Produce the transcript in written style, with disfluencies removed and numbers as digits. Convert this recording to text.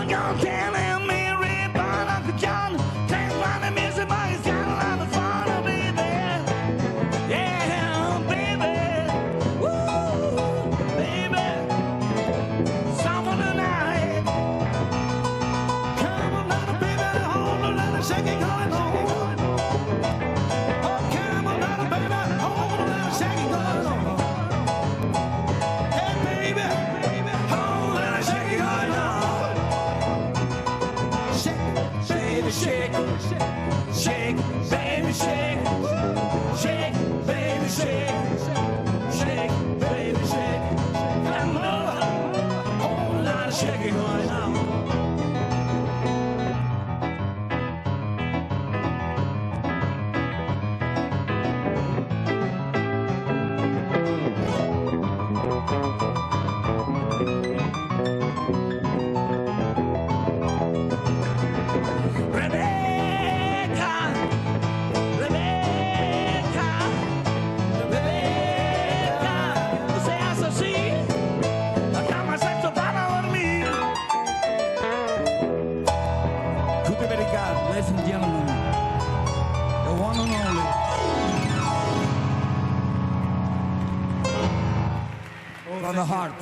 John Kelly and Mary, but Uncle John can't find the music, but he's got a lot of fun, oh, baby. Yeah, baby. Woo, baby. Summer tonight. Come on, little baby, hold on, let us shake it going on. Oh, come on, little baby, hold on, let us shake it going on. Hey, baby, hold on, let us shake it going on. Shake, baby, shake, shake, baby, shake, shake, baby, shake, shake, baby, shake. Come on, hold on, let us shake it going on. Rebecca, Rebecca, Rebecca, tú seas así, la cama sexo para dormir. Coop America, ladies and gentlemen, the one and only. From the heart.